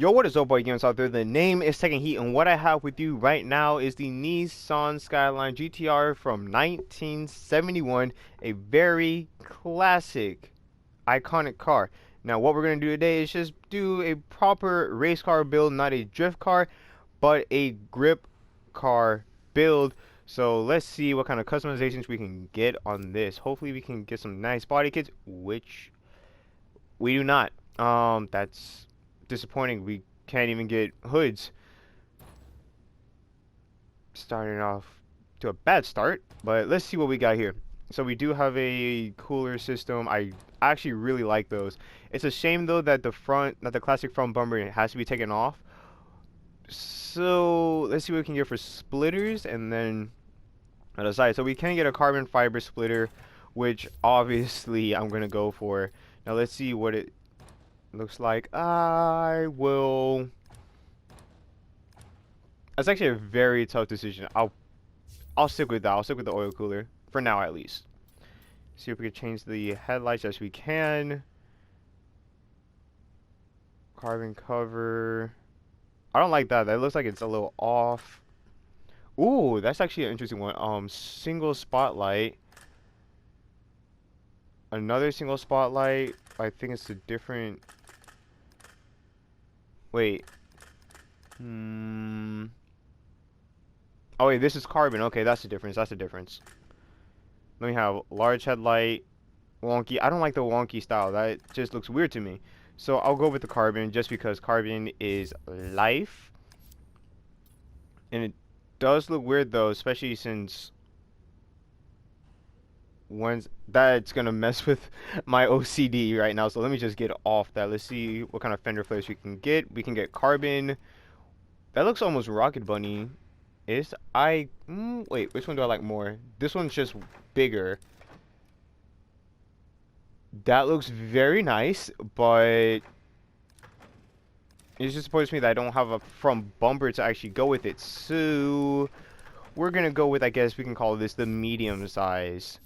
Yo, what is up, boy games out there? The name is Second Heat, and what I have with you right now is the Nissan Skyline GTR from 1971, a very classic, iconic car. Now, what we're going to do today is just do a proper race car build, not a drift car, but a grip car build. So let's see what kind of customizations we can get on this. Hopefully, we can get some nice body kits, which we do not. That's disappointing. We can't even get hoods. Starting off to a bad start, but let's see what we got here. So we do have a cooler system. I actually really like those. It's a shame though that the classic front bumper has to be taken off. So let's see what we can get for splitters and then on the side. So we can get a carbon fiber splitter, which obviously I'm gonna go for. Now let's see what it looks like. That's actually a very tough decision. I'll stick with that. I'll stick with the oil cooler for now, at least. See if we can change the headlights as we can. Carbon cover. I don't like that. That looks like it's a little off. Ooh, that's actually an interesting one. Single spotlight. Another single spotlight. I think it's a different. Wait. Oh wait, this is carbon. Okay, that's the difference. That's the difference. Let me have large headlight, wonky. I don't like the wonky style. That just looks weird to me. So I'll go with the carbon just because carbon is life. And it does look weird though, especially since that's gonna mess with my OCD right now. So let me just get off that. Let's see what kind of fender flares we can get. We can get carbon. That looks almost Rocket Bunny. Wait, which one do I like more? This one's just bigger. That looks very nice, but it's just supposed to me that I don't have a front bumper to actually go with it. So we're gonna go with, I guess we can call this the medium size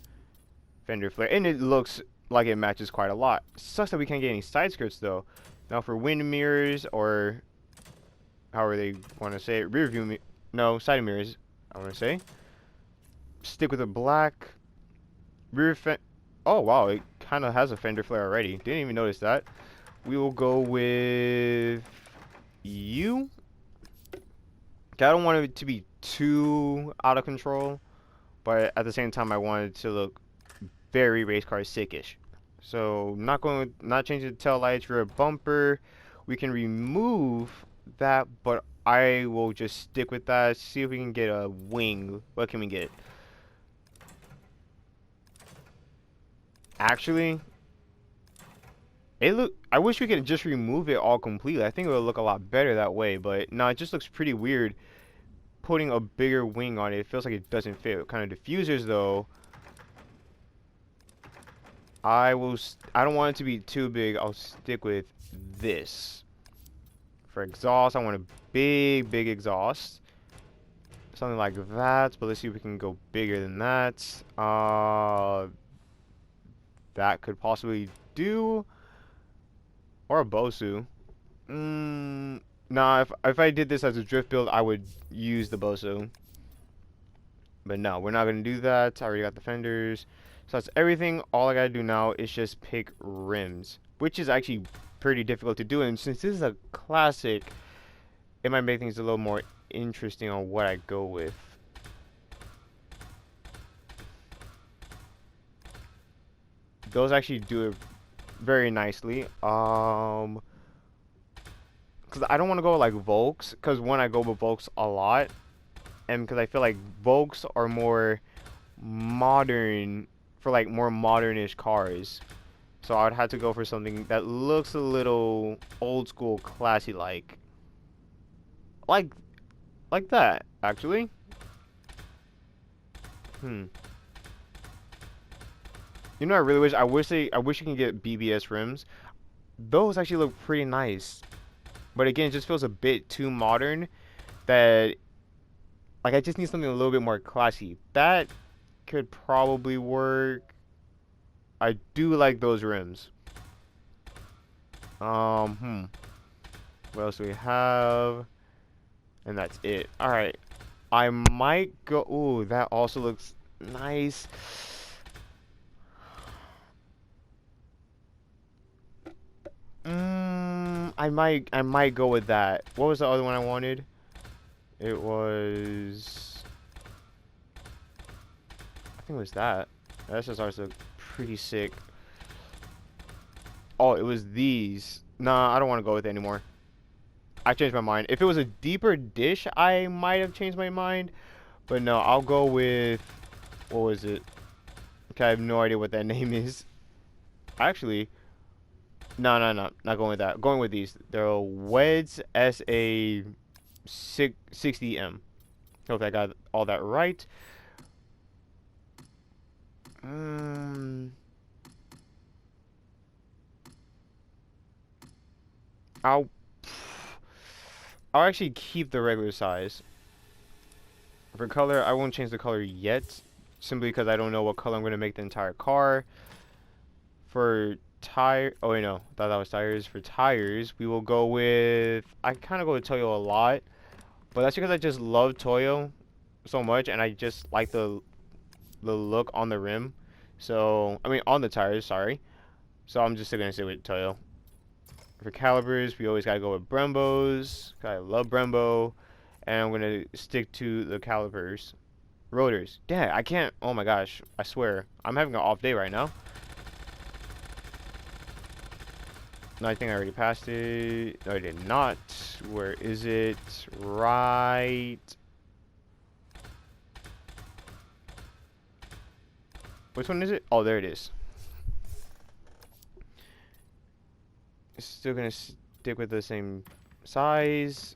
fender flare, and it looks like it matches quite a lot. Sucks that we can't get any side skirts though. Now for wind mirrors, or however they want to say it, rear view no, side mirrors, I want to say. Stick with a black rear fender. Oh, wow, it kind of has a fender flare already. Didn't even notice that. We will go with you. Okay, I don't want it to be too out of control, but at the same time, I want it to look very race car sickish. So, not changing the tail lights, rear bumper. We can remove that, but I will just stick with that. See if we can get a wing. What can we get? Actually, I wish we could just remove it all completely. I think it would look a lot better that way, but no, it just looks pretty weird putting a bigger wing on it. It feels like it doesn't fit. Kind of diffusers though. I don't want it to be too big. I'll stick with this. For exhaust, I want a big exhaust. Something like that, but let's see if we can go bigger than that. That could possibly do. Or a Bosu. Nah, if I did this as a drift build, I would use the Bosu. But no, we're not going to do that. I already got the fenders. So that's everything. All I got to do now is just pick rims, which is actually pretty difficult to do. And since this is a classic, it might make things a little more interesting on what I go with. Those actually do it very nicely. Because I don't want to go like Volks, because when I go with Volks a lot, and because I feel like Volks are more modern for like more modernish cars. So I would have to go for something that looks a little old school, classy like that, actually. You know, I really wish. I wish you can get BBS rims. Those actually look pretty nice, but again, it just feels a bit too modern. That, like, I just need something a little bit more classy. That could probably work. I do like those rims. What else do we have? And that's it. Alright. I might go... Ooh, that also looks nice. I might go with that. What was the other one I wanted? It was... I think it was that. SSRs look pretty sick. Oh, it was these. Nah, I don't want to go with it anymore. I changed my mind. If it was a deeper dish, I might have changed my mind. But no, I'll go with... What was it? Okay, I have no idea what that name is. Actually, no, no, no. Not going with that. Going with these. They're Weds SA60M. Hope I got all that right. I'll I'll actually keep the regular size. For color, I won't change the color yet, simply because I don't know what color I'm going to make the entire car. For tire, oh wait, no, I thought that was tires. For tires, we will go with, I kind of go with Toyo a lot, but that's because I just love Toyo so much, and I just like the look on the rim. So, I mean, on the tires, sorry. So I'm just going to stick with Toyo. For calipers, we always gotta go with Brembos. I love Brembo. And I'm gonna stick to the calipers. Rotors. Dang, I can't. Oh my gosh. I swear. I'm having an off day right now. No, I think I already passed it. No, I did not. Where is it? Right. Which one is it? Oh, there it is. Still gonna stick with the same size.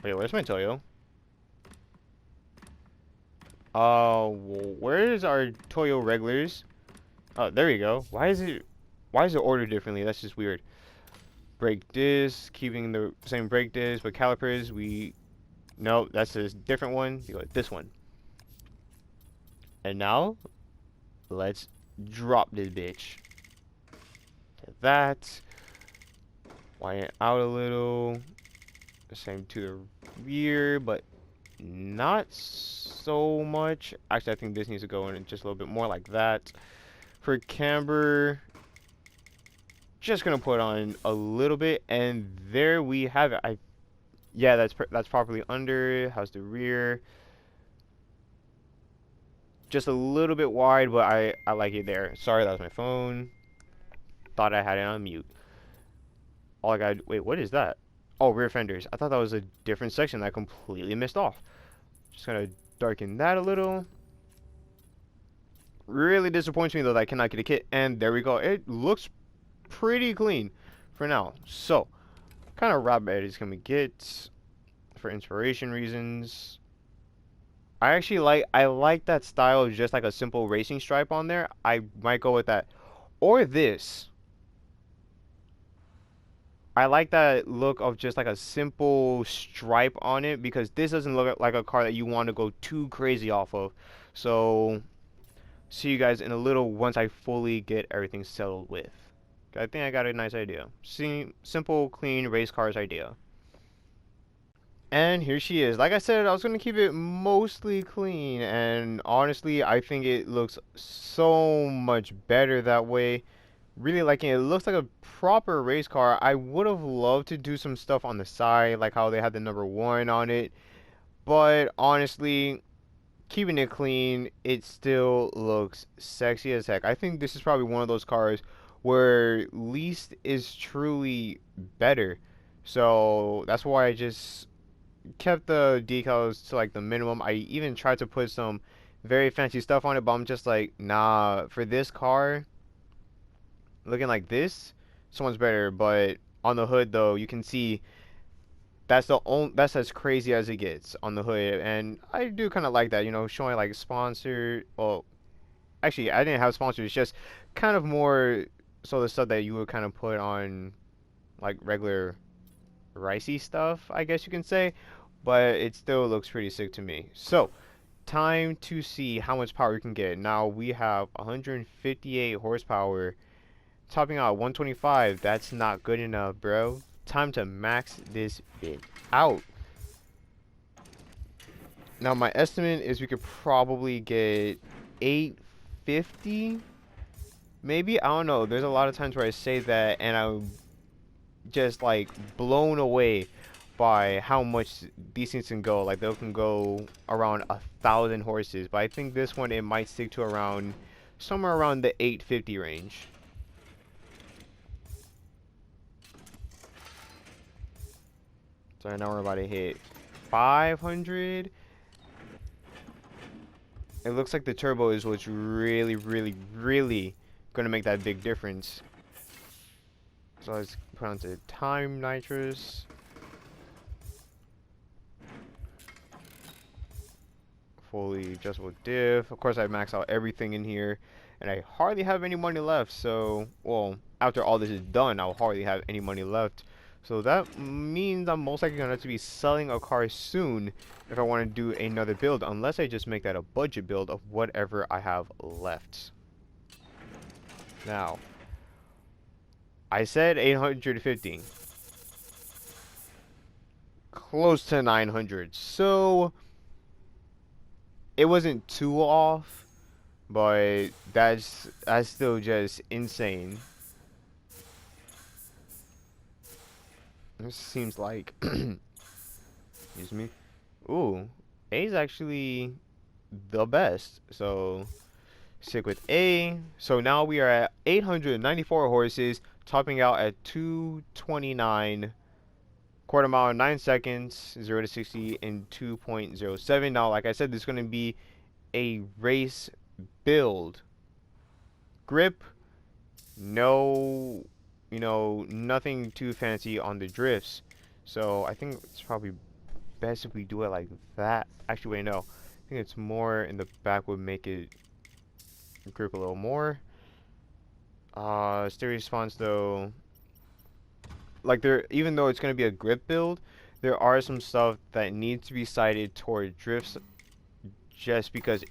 Wait, where's my Toyo? Where's our Toyo regulars? Oh, there you go. Why is it ordered differently? That's just weird. Brake disc, keeping the same brake disc, but calipers, no, that's a different one. You go with this one. And now, let's drop this bitch. That. Widen it out a little. The same to the rear, but not so much. Actually, I think this needs to go in just a little bit more like that. For camber, just gonna put on a little bit, and there we have it. Yeah, that's properly under. How's the rear? Just a little bit wide, but I like it there. Sorry, that was my phone. Thought I had it on mute. All I got. Wait, what is that? Oh, rear fenders. I thought that was a different section that I completely missed off. Just gonna darken that a little. Really disappoints me though that I cannot get a kit. And there we go. It looks pretty clean for now. So, kind of wrap edits can we get for inspiration reasons? I like that style of just like a simple racing stripe on there. I might go with that. Or this. I like that look of just like a simple stripe on it because this doesn't look like a car that you want to go too crazy off of. So, see you guys in a little once I fully get everything settled with. I think I got a nice idea. Simple, clean race cars idea. And here she is. Like I said, I was going to keep it mostly clean. And honestly, I think it looks so much better that way. Really liking it. It looks like a proper race car. I would have loved to do some stuff on the side, like how they had the number 1 on it. But honestly, keeping it clean, it still looks sexy as heck. I think this is probably one of those cars where least is truly better. So that's why I just kept the decals to like the minimum. I even tried to put some very fancy stuff on it, but I'm just like, nah, for this car, looking like this one's better. But on the hood though, you can see that's as crazy as it gets on the hood, and I do kind of like that, you know, showing like sponsor. Well, actually I didn't have sponsors, it's just kind of more so the stuff that you would kind of put on like regular ricey stuff, I guess you can say, but it still looks pretty sick to me. So time to see how much power we can get. Now we have 158 horsepower topping out at 125. That's not good enough, bro. Time to max this bit out. Now my estimate is we could probably get 850, maybe. I don't know. There's a lot of times where I say that and I'm just like blown away by how much these things can go. Like they can go around 1,000 horses, but I think this one it might stick to around somewhere around the 850 range. So now we're about to hit 500. It looks like the turbo is what's really, really, really gonna make that big difference. So let's put onto time nitrous. Fully adjustable diff. Of course, I max out everything in here, and I hardly have any money left. So, well, after all this is done, I'll hardly have any money left. So that means I'm most likely gonna have to be selling a car soon if I want to do another build, unless I just make that a budget build of whatever I have left. Now, I said 850. Close to 900. So it wasn't too off, but that's still just insane. This seems like excuse me. Ooh, A is actually the best. So stick with A. So now we are at 894 horses, topping out at 229. Quarter mile in 9 seconds, 0 to 60 in 2.07. Now, like I said, this is going to be a race build. Grip, no, nothing too fancy on the drifts. So I think it's probably best if we do it like that. Actually, wait, no. I think it's more in the back would make it grip a little more. Steering response though. Like even though it's going to be a grip build, there are some stuff that needs to be sighted toward drifts just because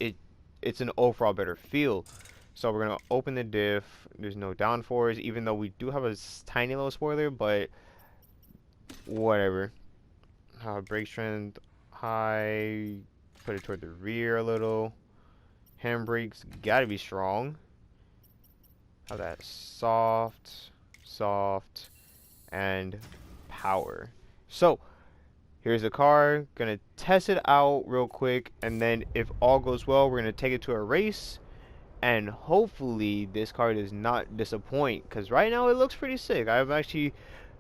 it's an overall better feel. So we're going to open the diff. There's no downforce, even though we do have a tiny little spoiler, but whatever. Brake strength high, put it toward the rear a little. Handbrakes got to be strong. How that soft, and power. So here's the car, gonna test it out real quick, and then if all goes well, we're gonna take it to a race, and hopefully this car does not disappoint, because right now it looks pretty sick. I'm actually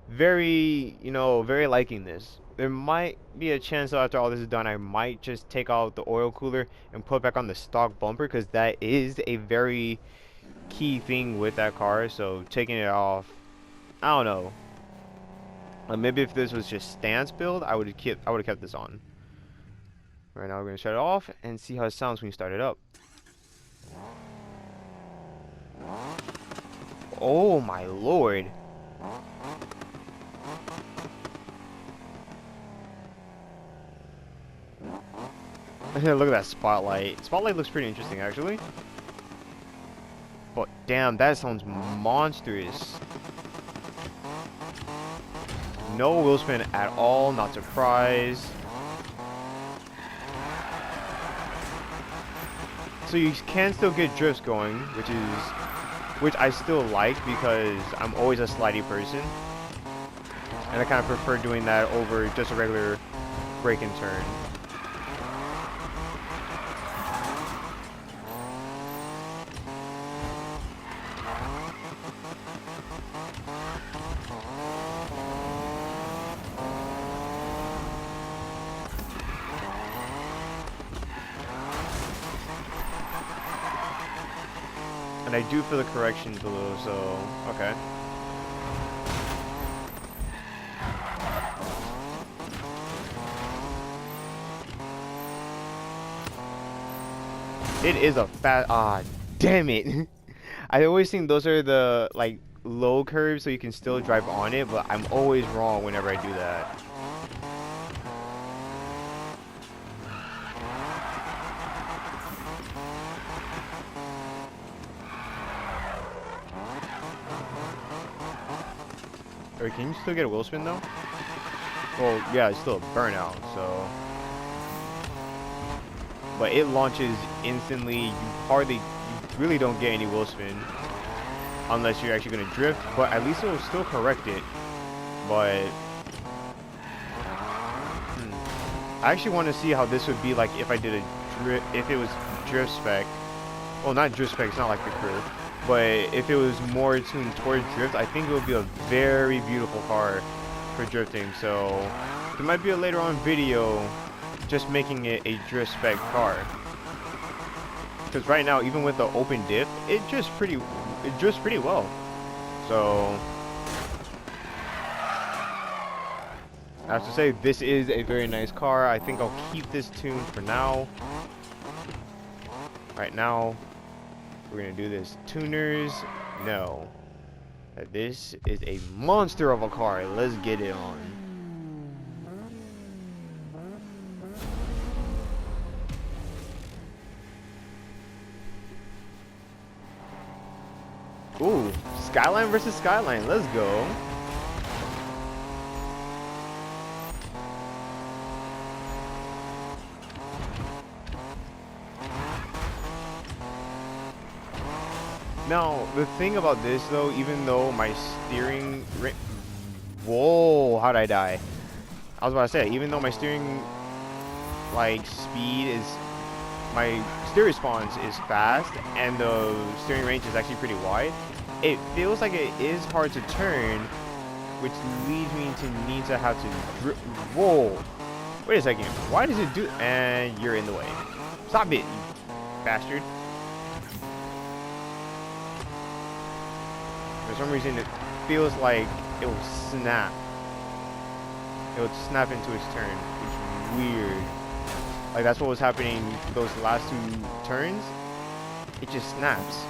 very liking this. There might be a chance that after all this is done, I might just take out the oil cooler and put back on the stock bumper, because that is a very key thing with that car. So taking it off, I don't know. Maybe if this was just stance build, I would have kept this on. Right now we're gonna shut it off and see how it sounds when you start it up. Oh my lord. Look at that spotlight. Spotlight looks pretty interesting actually. But damn, that sounds monstrous. No wheel spin at all, not surprised. So you can still get drifts going, which I still like because I'm always a slidey person. And I kind of prefer doing that over just a regular break and turn. And I do feel the corrections a little, so okay. It is a fat, damn it. I always think those are the like low curves so you can still drive on it, but I'm always wrong whenever I do that. Or can you still get a wheel spin though? Well, yeah, it's still a burnout, so. But it launches instantly. You really don't get any wheel spin. Unless you're actually going to drift. But at least it will still correct it. But. I actually want to see how this would be like if I did a drift. If it was drift spec. Well, not drift spec, it's not like the crew. But if it was more tuned towards drift, I think it would be a very beautiful car for drifting. So there might be a later on video just making it a drift spec car. Because right now, even with the open diff, it drifts pretty well. So I have to say, this is a very nice car. I think I'll keep this tune for now. Right now, we're gonna do this. Tuners, no. This is a monster of a car. Let's get it on. Ooh, Skyline versus Skyline. Let's go. Now, the thing about this though, even though my steering... Whoa, how'd I die? I was about to say, even though my steering, like, speed is... My steer response is fast, and the steering range is actually pretty wide, it feels like it is hard to turn, which leads me to need to have to... Whoa! Wait a second, why does it do... And you're in the way. Stop it, you bastard. For some reason, it feels like it will snap. It would snap into its turn, which is weird. Like, that's what was happening those last two turns. It just snaps.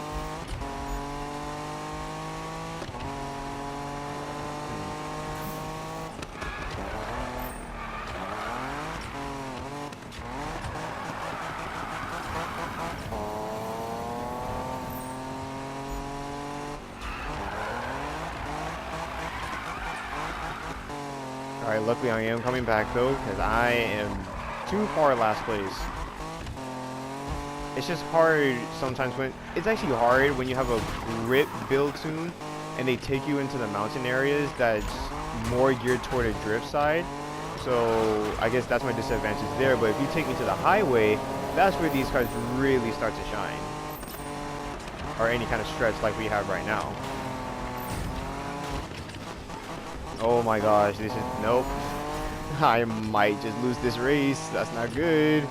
Alright, luckily I am coming back though, because I am too far last place. It's just hard sometimes when... It's actually hard when you have a grip build tune and they take you into the mountain areas that's more geared toward a drift side. So I guess that's my disadvantage there, but if you take me to the highway, that's where these cars really start to shine. Or any kind of stretch like we have right now. Oh my gosh, this is... Nope. I might just lose this race. That's not good.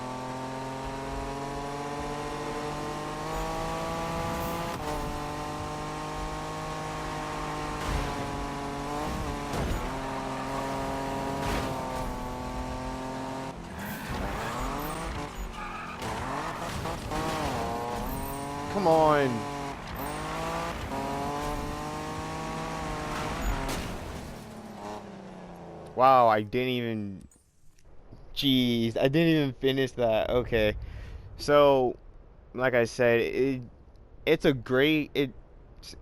Come on. Wow, I didn't even... Jeez, I didn't even finish that. Okay. So, like I said, it's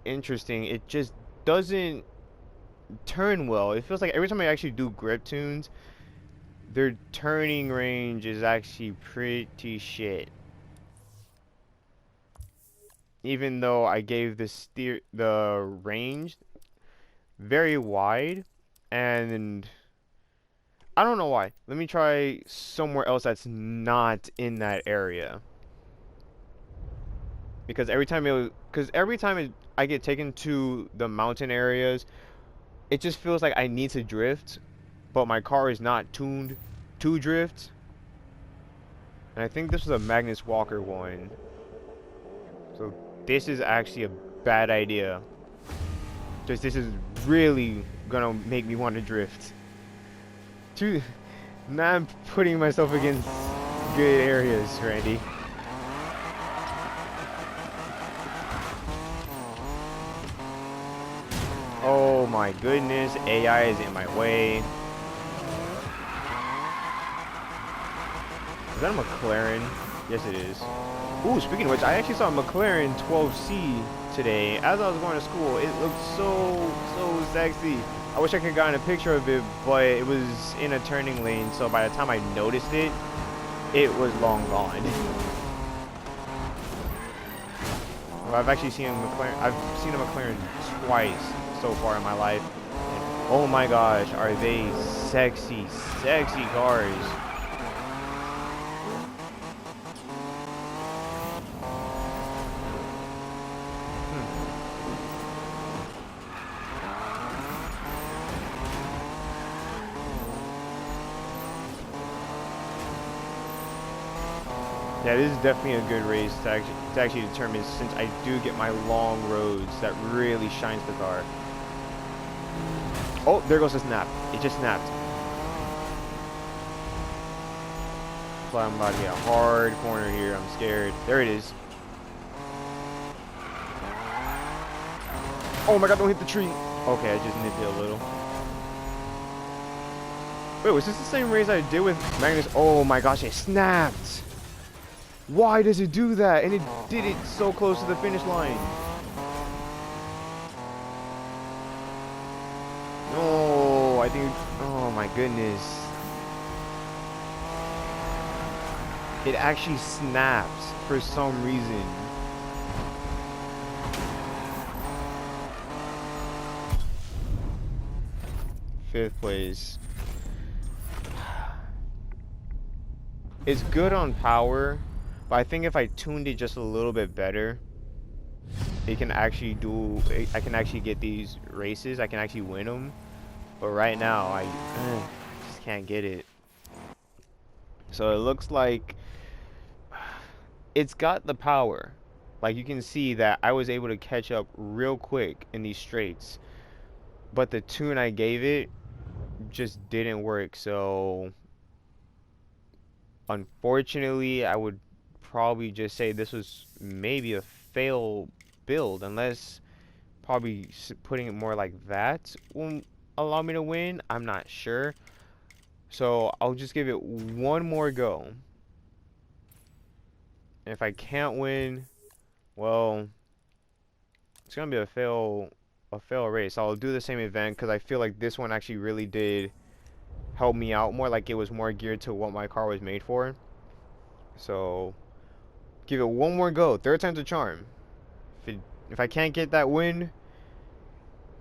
interesting. It just doesn't turn well. It feels like every time I actually do grip tunes, their turning range is actually pretty shit. Even though I gave the range very wide, and I don't know why. Let me try somewhere else that's not in that area. Because every time I get taken to the mountain areas, it just feels like I need to drift, but my car is not tuned to drift. And I think this was a Magnus Walker one. So this is actually a bad idea. Just this is really gonna make me want to drift. Now I'm putting myself against good areas, Randy. Oh my goodness, AI is in my way. Is that a McLaren? Yes, it is. Ooh, speaking of which, I actually saw a McLaren 12C today. As I was going to school, it looked so sexy. I wish I could have gotten a picture of it, but it was in a turning lane, so by the time I noticed it, it was long gone. Well, I've actually seen a McLaren. I've seen a McLaren twice so far in my life. And oh my gosh, are they sexy, sexy cars? Yeah, this is definitely a good race to actually determine, since I do get my long roads that really shines the car. Oh, there goes the snap. It just snapped. So I'm about to get a hard corner here. I'm scared. There it is. Oh my god, don't hit the tree. Okay, I just nipped it a little. Wait, was this the same race I did with Magnus? Oh my gosh, it snapped. Why does it do that? And it did it so close to the finish line. No, I think, oh my goodness. It actually snaps for some reason. Fifth place. It's good on power, but I think if I tuned it just a little bit better, it can actually do. I can actually get these races. I can actually win them. But right now, I just can't get it. So it looks like it's got the power. Like you can see that I was able to catch up real quick in these straights, but the tune I gave it just didn't work. So unfortunately, I would probably just say this was maybe a fail build, unless probably putting it more like that will allow me to win. I'm not sure. So I'll just give it one more go. And if I can't win, well, it's gonna be a fail race. I'll do the same event because I feel like this one actually really did help me out more. Like it was more geared to what my car was made for. So give it one more go. Third time's a charm. If I can't get that win,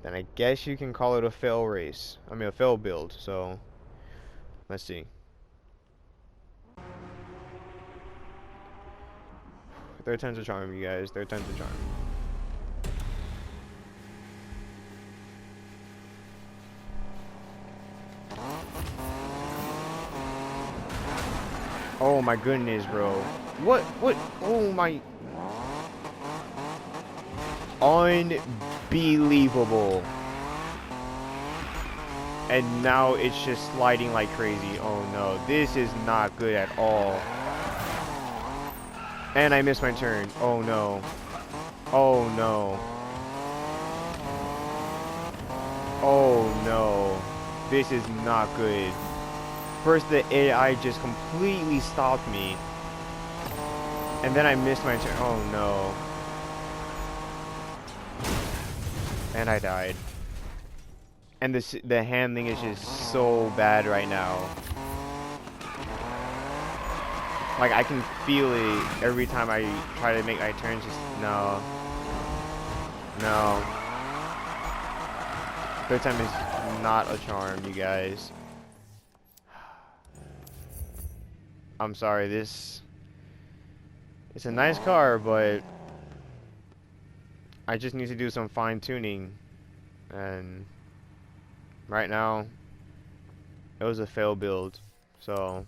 then I guess you can call it a fail race. I mean a fail build. So let's see. Third time's a charm, you guys. Third time's a charm. Oh my goodness, bro. What? Oh my. Unbelievable. And now it's just sliding like crazy. Oh no, this is not good at all. And I missed my turn. Oh no. Oh no. Oh no. This is not good. First the AI just completely stopped me. And then I missed my turn. Oh no. And I died. And the handling is just so bad right now. Like I can feel it every time I try to make my turns. Just no. No. Third time is not a charm, you guys. I'm sorry, it's a nice car, but I just need to do some fine tuning. And right now, it was a fail build. So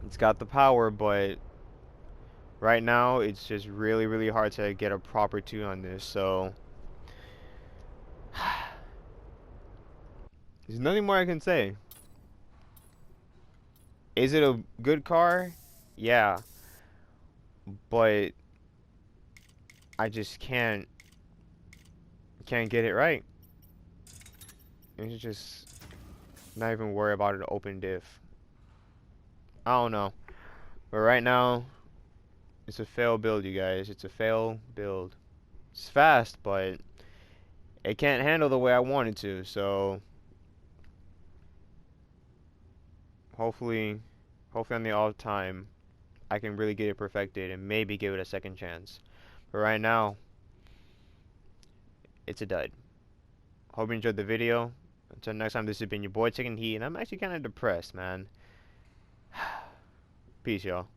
it's got the power, but right now it's just really, really hard to get a proper tune on this. So there's nothing more I can say. Is it a good car? Yeah. But I just can't get it right. It's just not even worry about it open diff. I don't know. But right now, it's a fail build, you guys. It's a fail build. It's fast, but it can't handle the way I want it to. So hopefully, hopefully on the off time, I can really get it perfected and maybe give it a second chance. But right now, it's a dud. Hope you enjoyed the video. Until next time, this has been your boy Chicken Heat, and I'm actually kind of depressed, man. Peace, y'all.